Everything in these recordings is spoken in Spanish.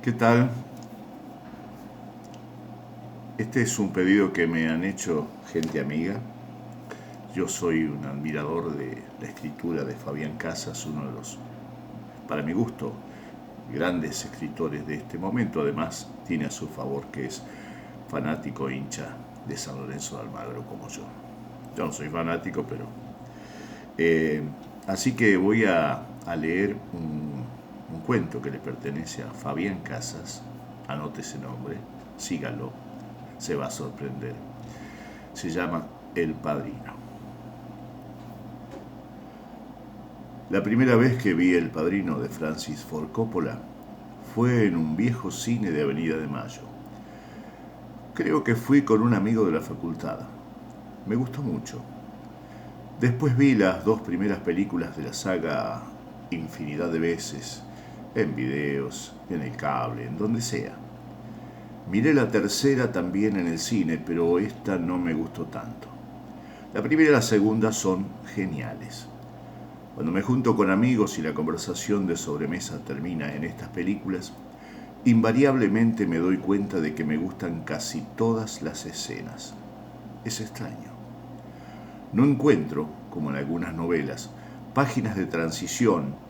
¿Qué tal? Este es un pedido que me han hecho gente amiga. Yo soy un admirador de la escritura de Fabián Casas, uno de los, para mi gusto, grandes escritores de este momento. Además, tiene a su favor que es fanático e hincha de San Lorenzo de Almagro como yo. Yo no soy fanático, pero... eh, así que voy a leer un cuento que le pertenece a Fabián Casas. Anote ese nombre, sígalo, se va a sorprender. Se llama El Padrino. La primera vez que vi El Padrino de Francis Ford Coppola fue en un viejo cine de Avenida de Mayo. Creo que fui con un amigo de la facultad. Me gustó mucho. Después vi las dos primeras películas de la saga infinidad de veces, en videos, en el cable, en donde sea. Miré la tercera también en el cine, pero esta no me gustó tanto. La primera y la segunda son geniales. Cuando me junto con amigos y la conversación de sobremesa termina en estas películas, invariablemente me doy cuenta de que me gustan casi todas las escenas. Es extraño. No encuentro, como en algunas novelas, páginas de transición,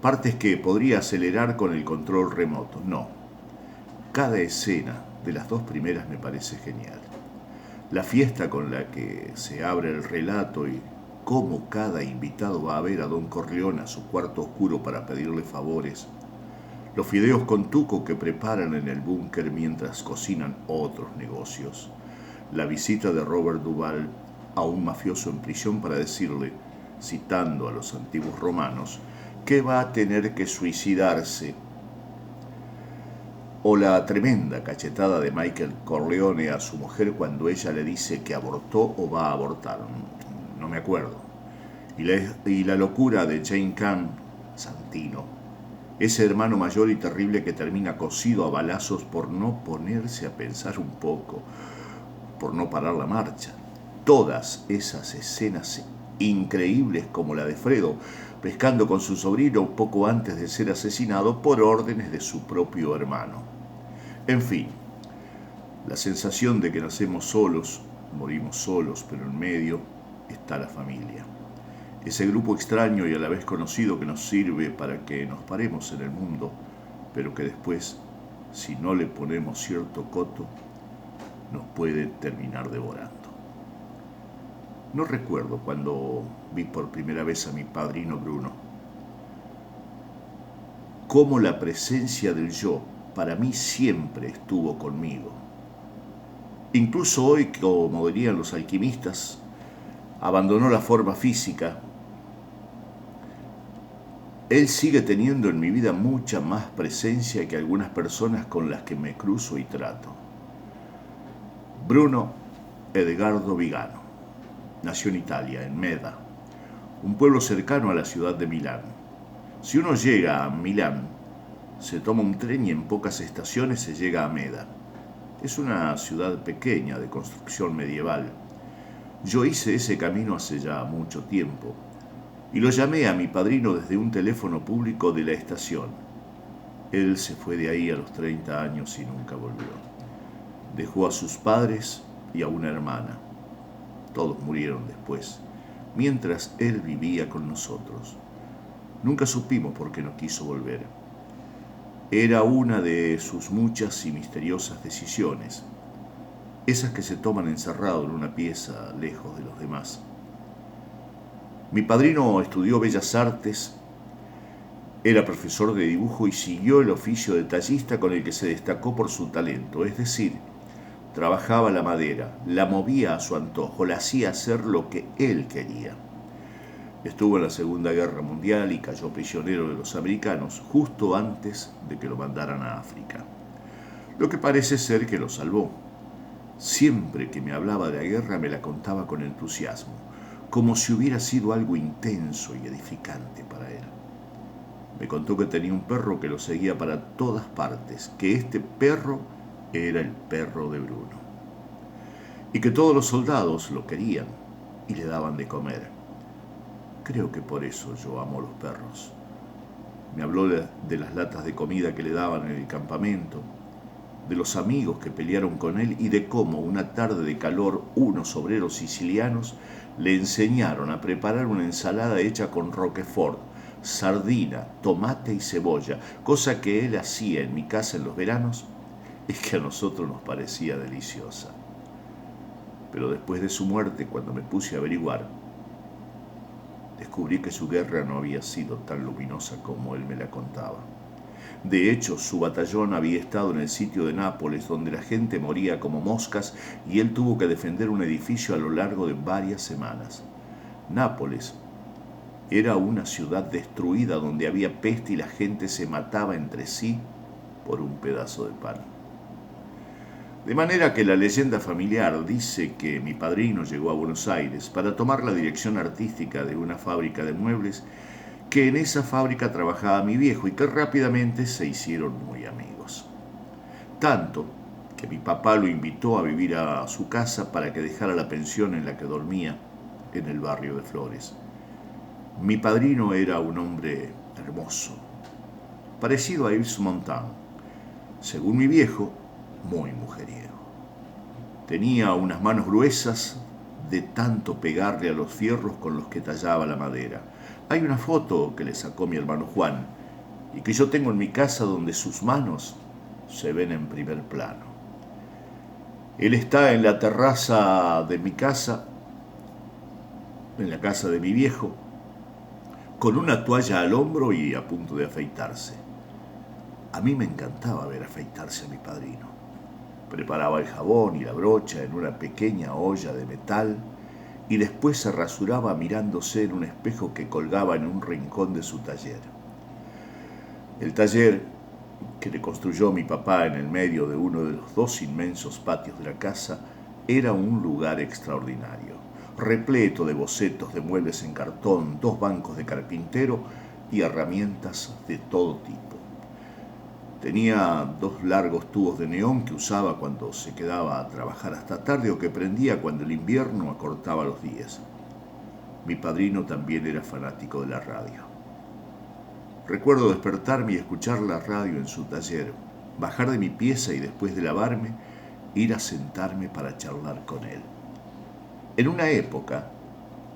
partes que podría acelerar con el control remoto. No. Cada escena de las dos primeras me parece genial. La fiesta con la que se abre el relato y cómo cada invitado va a ver a Don Corleone a su cuarto oscuro para pedirle favores. Los fideos con tuco que preparan en el búnker mientras cocinan otros negocios. La visita de Robert Duvall a un mafioso en prisión para decirle, citando a los antiguos romanos, que va a tener que suicidarse. O la tremenda cachetada de Michael Corleone a su mujer cuando ella le dice que abortó o va a abortar. No me acuerdo. Y la locura de Jane Camp, Santino, ese hermano mayor y terrible que termina cosido a balazos por no ponerse a pensar un poco, por no parar la marcha. Todas esas escenas increíbles como la de Fredo, pescando con su sobrino poco antes de ser asesinado por órdenes de su propio hermano. En fin, la sensación de que nacemos solos, morimos solos, pero en medio está la familia. Ese grupo extraño y a la vez conocido que nos sirve para que nos paremos en el mundo, pero que después, si no le ponemos cierto coto, nos puede terminar devorando. No recuerdo cuando vi por primera vez a mi padrino Bruno, cómo la presencia del yo para mí siempre estuvo conmigo. Incluso hoy, como dirían los alquimistas, abandonó la forma física. Él sigue teniendo en mi vida mucha más presencia que algunas personas con las que me cruzo y trato. Bruno Edgardo Vigano nació en Italia, en Meda, un pueblo cercano a la ciudad de Milán. Si uno llega a Milán, se toma un tren y en pocas estaciones se llega a Meda. Es una ciudad pequeña de construcción medieval. Yo hice ese camino hace ya mucho tiempo y lo llamé a mi padrino desde un teléfono público de la estación. Él se fue de ahí a los 30 años y nunca volvió. Dejó a sus padres y a una hermana. Todos murieron después, mientras él vivía con nosotros. Nunca supimos por qué no quiso volver. Era una de sus muchas y misteriosas decisiones, esas que se toman encerrado en una pieza lejos de los demás. Mi padrino estudió Bellas Artes, era profesor de dibujo y siguió el oficio de tallista con el que se destacó por su talento, es decir, trabajaba la madera, la movía a su antojo, la hacía hacer lo que él quería. Estuvo en la Segunda Guerra Mundial y cayó prisionero de los americanos justo antes de que lo mandaran a África. Lo que parece ser que lo salvó. Siempre que me hablaba de la guerra me la contaba con entusiasmo, como si hubiera sido algo intenso y edificante para él. Me contó que tenía un perro que lo seguía para todas partes, que este perro era el perro de Bruno, y que todos los soldados lo querían y le daban de comer. Creo que por eso yo amo los perros. Me habló de las latas de comida que le daban en el campamento, de los amigos que pelearon con él y de cómo una tarde de calor unos obreros sicilianos le enseñaron a preparar una ensalada hecha con roquefort, sardina, tomate y cebolla, cosa que él hacía en mi casa en los veranos y que a nosotros nos parecía deliciosa. Pero después de su muerte, cuando me puse a averiguar, descubrí que su guerra no había sido tan luminosa como él me la contaba. De hecho, su batallón había estado en el sitio de Nápoles, donde la gente moría como moscas y él tuvo que defender un edificio a lo largo de varias semanas. Nápoles era una ciudad destruida donde había peste y la gente se mataba entre sí por un pedazo de pan. De manera que la leyenda familiar dice que mi padrino llegó a Buenos Aires para tomar la dirección artística de una fábrica de muebles, que en esa fábrica trabajaba mi viejo y que rápidamente se hicieron muy amigos. Tanto que mi papá lo invitó a vivir a su casa para que dejara la pensión en la que dormía en el barrio de Flores. Mi padrino era un hombre hermoso, parecido a Yves Montand, según mi viejo, muy mujeriego. Tenía unas manos gruesas de tanto pegarle a los fierros con los que tallaba la madera. Hay una foto que le sacó mi hermano Juan y que yo tengo en mi casa donde sus manos se ven en primer plano. Él está en la terraza de mi casa, en la casa de mi viejo, con una toalla al hombro y a punto de afeitarse. A mí me encantaba ver afeitarse a mi padrino. Preparaba el jabón y la brocha en una pequeña olla de metal y después se rasuraba mirándose en un espejo que colgaba en un rincón de su taller. El taller que le construyó mi papá en el medio de uno de los dos inmensos patios de la casa era un lugar extraordinario, repleto de bocetos de muebles en cartón, 2 bancos de carpintero y herramientas de todo tipo. Tenía 2 largos tubos de neón que usaba cuando se quedaba a trabajar hasta tarde o que prendía cuando el invierno acortaba los días. Mi padrino también era fanático de la radio. Recuerdo despertarme y escuchar la radio en su taller, bajar de mi pieza y después de lavarme, ir a sentarme para charlar con él. En una época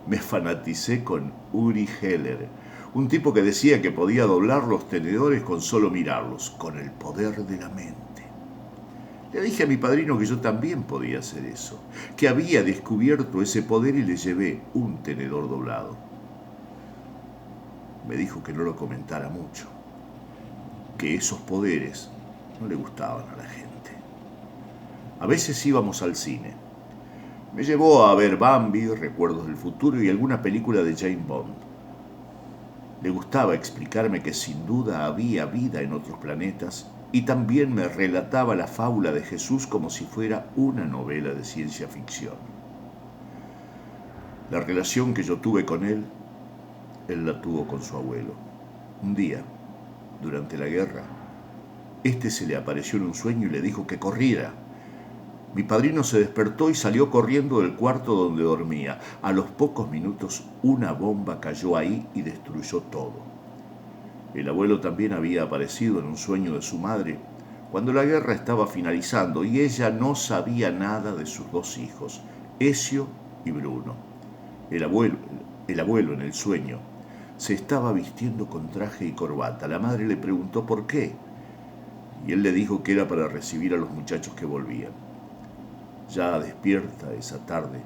me fanaticé con Uri Geller, un tipo que decía que podía doblar los tenedores con solo mirarlos, con el poder de la mente. Le dije a mi padrino que yo también podía hacer eso, que había descubierto ese poder y le llevé un tenedor doblado. Me dijo que no lo comentara mucho, que esos poderes no le gustaban a la gente. A veces íbamos al cine. Me llevó a ver Bambi, Recuerdos del Futuro y alguna película de James Bond. Le gustaba explicarme que sin duda había vida en otros planetas y también me relataba la fábula de Jesús como si fuera una novela de ciencia ficción. La relación que yo tuve con él la tuvo con su abuelo. Un día, durante la guerra, este se le apareció en un sueño y le dijo que corriera. Mi padrino se despertó y salió corriendo del cuarto donde dormía. A los pocos minutos una bomba cayó ahí y destruyó todo. El abuelo también había aparecido en un sueño de su madre cuando la guerra estaba finalizando y ella no sabía nada de sus 2 hijos, Ezio y Bruno. El abuelo en el sueño se estaba vistiendo con traje y corbata. La madre le preguntó por qué y él le dijo que era para recibir a los muchachos que volvían. Ya despierta esa tarde,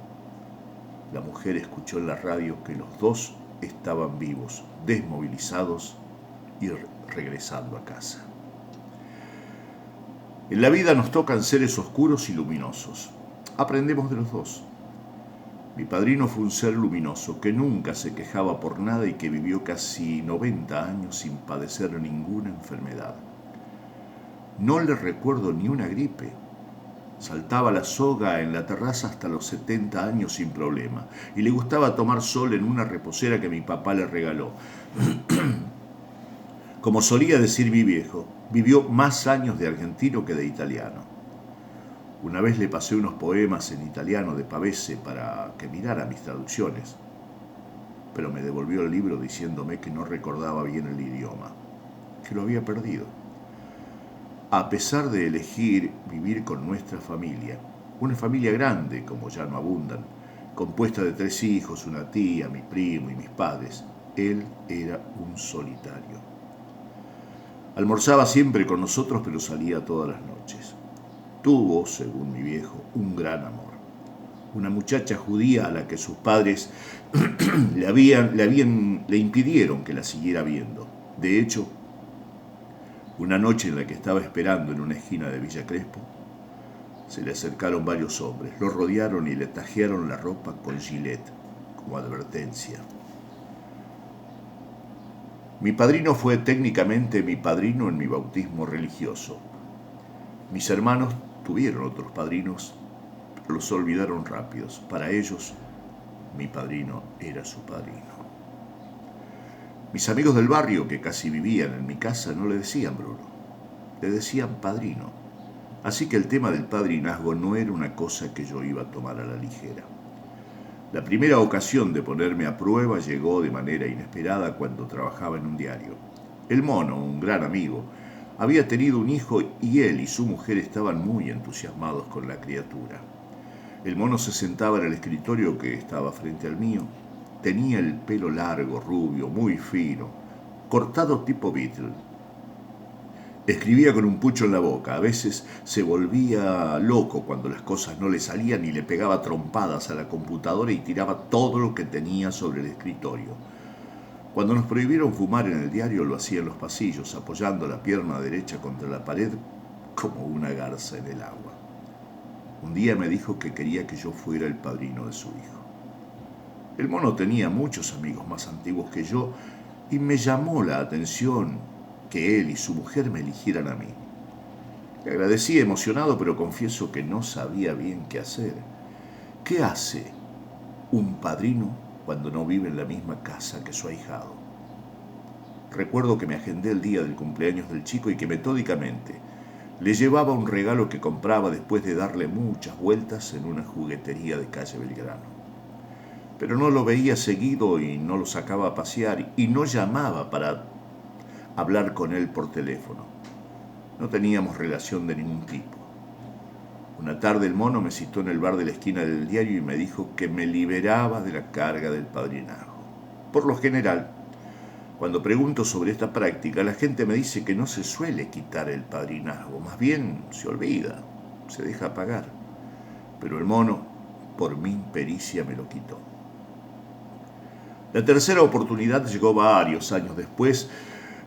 la mujer escuchó en la radio que los 2 estaban vivos, desmovilizados y regresando a casa. En la vida nos tocan seres oscuros y luminosos. Aprendemos de los 2. Mi padrino fue un ser luminoso que nunca se quejaba por nada y que vivió casi 90 años sin padecer ninguna enfermedad. No le recuerdo ni una gripe. Saltaba la soga en la terraza hasta los 70 años sin problema y le gustaba tomar sol en una reposera que mi papá le regaló. Como solía decir mi viejo, vivió más años de argentino que de italiano. Una vez le pasé unos poemas en italiano de Pavese para que mirara mis traducciones, pero me devolvió el libro diciéndome que no recordaba bien el idioma. que lo había perdido. A pesar de elegir vivir con nuestra familia, una familia grande, como ya no abundan, compuesta de 3 hijos, una tía, mi primo y mis padres, él era un solitario. Almorzaba siempre con nosotros, pero salía todas las noches. Tuvo, según mi viejo, un gran amor. Una muchacha judía a la que sus padres le impidieron que la siguiera viendo. De hecho, una noche en la que estaba esperando en una esquina de Villa Crespo, se le acercaron varios hombres, lo rodearon y le tajearon la ropa con gilet, como advertencia. Mi padrino fue técnicamente mi padrino en mi bautismo religioso. Mis hermanos tuvieron otros padrinos, pero los olvidaron rápidos. Para ellos, mi padrino era su padrino. Mis amigos del barrio, que casi vivían en mi casa, no le decían Bruno, le decían padrino. Así que el tema del padrinazgo no era una cosa que yo iba a tomar a la ligera. La primera ocasión de ponerme a prueba llegó de manera inesperada cuando trabajaba en un diario. El mono, un gran amigo, había tenido un hijo y él y su mujer estaban muy entusiasmados con la criatura. El mono se sentaba en el escritorio que estaba frente al mío. Tenía el pelo largo, rubio, muy fino, cortado tipo Beatle. Escribía con un pucho en la boca, a veces se volvía loco cuando las cosas no le salían y le pegaba trompadas a la computadora y tiraba todo lo que tenía sobre el escritorio. Cuando nos prohibieron fumar en el diario lo hacía en los pasillos, apoyando la pierna derecha contra la pared como una garza en el agua. Un día me dijo que quería que yo fuera el padrino de su hijo. El mono tenía muchos amigos más antiguos que yo y me llamó la atención que él y su mujer me eligieran a mí. Le agradecí emocionado, pero confieso que no sabía bien qué hacer. ¿Qué hace un padrino cuando no vive en la misma casa que su ahijado? Recuerdo que me agendé el día del cumpleaños del chico y que metódicamente le llevaba un regalo que compraba después de darle muchas vueltas en una juguetería de calle Belgrano. Pero no lo veía seguido y no lo sacaba a pasear y no llamaba para hablar con él por teléfono. No teníamos relación de ningún tipo. Una tarde el mono me citó en el bar de la esquina del diario y me dijo que me liberaba de la carga del padrinazgo. Por lo general, cuando pregunto sobre esta práctica, la gente me dice que no se suele quitar el padrinazgo, más bien se olvida, se deja pagar. Pero el mono, por mi impericia, me lo quitó. La tercera oportunidad llegó varios años después.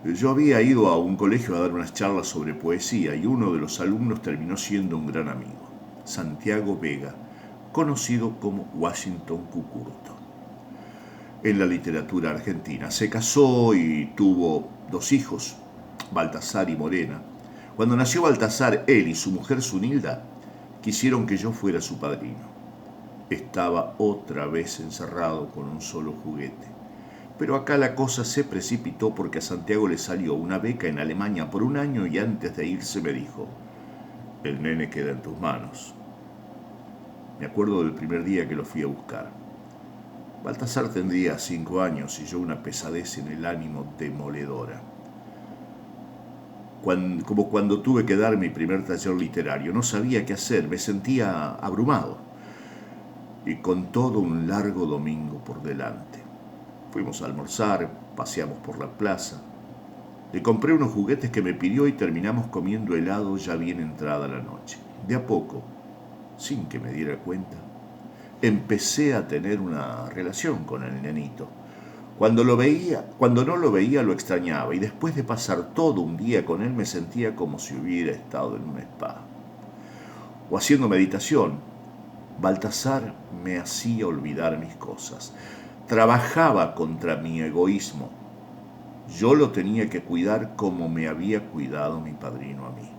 Yo había ido a un colegio a dar unas charlas sobre poesía y uno de los alumnos terminó siendo un gran amigo, Santiago Vega, conocido como Washington Cucurto. En la literatura argentina se casó y tuvo 2 hijos, Baltasar y Morena. Cuando nació Baltasar, él y su mujer Zunilda quisieron que yo fuera su padrino. Estaba otra vez encerrado con un solo juguete. Pero acá la cosa se precipitó porque a Santiago le salió una beca en Alemania por 1 año y antes de irse me dijo, el nene queda en tus manos. Me acuerdo del primer día que lo fui a buscar. Baltasar tendría 5 años y yo una pesadez en el ánimo demoledora. Como cuando tuve que dar mi primer taller literario, no sabía qué hacer, me sentía abrumado. Y con todo un largo domingo por delante. Fuimos a almorzar, paseamos por la plaza. Le compré unos juguetes que me pidió y terminamos comiendo helado ya bien entrada la noche. De a poco, sin que me diera cuenta, empecé a tener una relación con el nenito. Cuando no lo veía lo extrañaba y después de pasar todo un día con él me sentía como si hubiera estado en un spa. O haciendo meditación, Baltasar me hacía olvidar mis cosas. Trabajaba contra mi egoísmo. Yo lo tenía que cuidar como me había cuidado mi padrino a mí.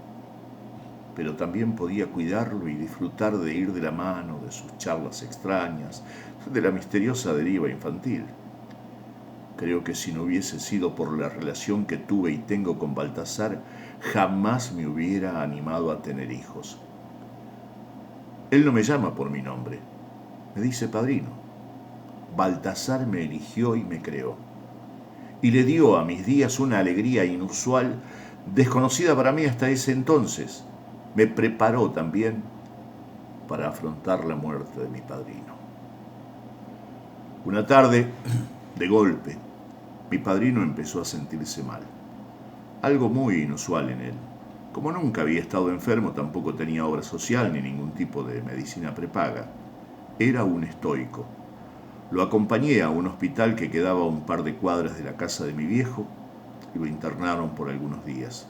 Pero también podía cuidarlo y disfrutar de ir de la mano, de sus charlas extrañas, de la misteriosa deriva infantil. Creo que si no hubiese sido por la relación que tuve y tengo con Baltasar, jamás me hubiera animado a tener hijos. Él no me llama por mi nombre, me dice padrino. Baltasar me eligió y me creó. y le dio a mis días una alegría inusual, desconocida para mí hasta ese entonces. Me preparó también para afrontar la muerte de mi padrino. Una tarde, de golpe, mi padrino empezó a sentirse mal. Algo muy inusual en él. Como nunca había estado enfermo, tampoco tenía obra social ni ningún tipo de medicina prepaga. Era un estoico. Lo acompañé a un hospital que quedaba a un par de cuadras de la casa de mi viejo y lo internaron por algunos días.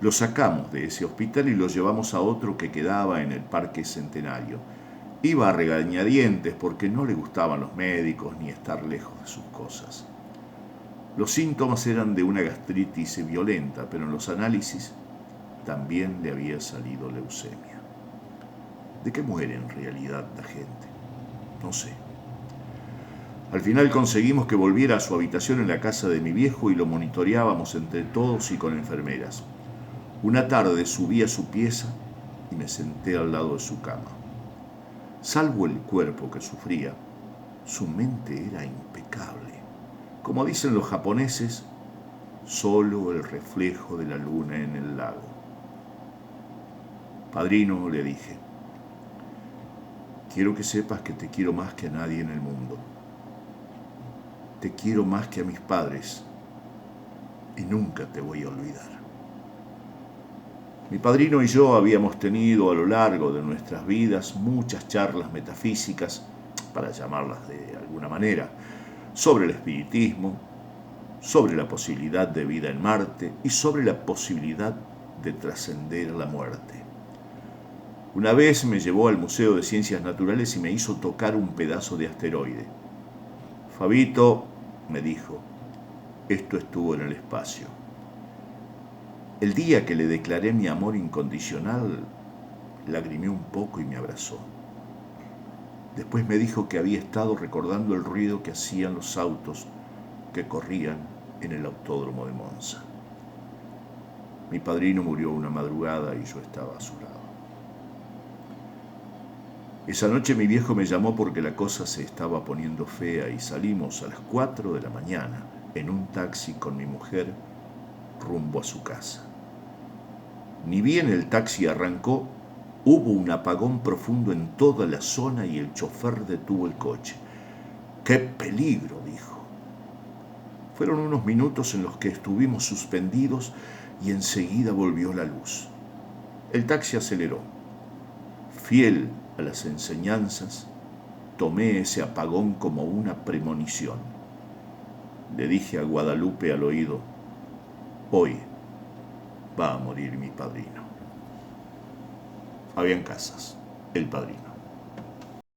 Lo sacamos de ese hospital y lo llevamos a otro que quedaba en el Parque Centenario. Iba a regañadientes porque no le gustaban los médicos ni estar lejos de sus cosas. Los síntomas eran de una gastritis violenta, pero en los análisis también le había salido leucemia. ¿De qué muere en realidad la gente? No sé. Al final conseguimos que volviera a su habitación en la casa de mi viejo y lo monitoreábamos entre todos y con enfermeras. Una tarde subí a su pieza y me senté al lado de su cama. Salvo el cuerpo que sufría, su mente era impecable. Como dicen los japoneses, solo el reflejo de la luna en el lago. Padrino, le dije, quiero que sepas que te quiero más que a nadie en el mundo. Te quiero más que a mis padres y nunca te voy a olvidar. Mi padrino y yo habíamos tenido a lo largo de nuestras vidas muchas charlas metafísicas, para llamarlas de alguna manera, sobre el espiritismo, sobre la posibilidad de vida en Marte y sobre la posibilidad de trascender la muerte. Una vez me llevó al Museo de Ciencias Naturales y me hizo tocar un pedazo de asteroide. Fabito, me dijo, esto estuvo en el espacio. El día que le declaré mi amor incondicional, lagrimé un poco y me abrazó. Después me dijo que había estado recordando el ruido que hacían los autos que corrían en el autódromo de Monza. Mi padrino murió una madrugada y yo estaba a su lado. Esa noche mi viejo me llamó porque la cosa se estaba poniendo fea y salimos a las 4 de la mañana en un taxi con mi mujer rumbo a su casa. Ni bien el taxi arrancó, hubo un apagón profundo en toda la zona y el chofer detuvo el coche. ¡Qué peligro!, dijo. Fueron unos minutos en los que estuvimos suspendidos y enseguida volvió la luz. El taxi aceleró. Fiel a las enseñanzas, tomé ese apagón como una premonición. Le dije a Guadalupe al oído, hoy va a morir mi padrino. Fabián Casas, El Padrino.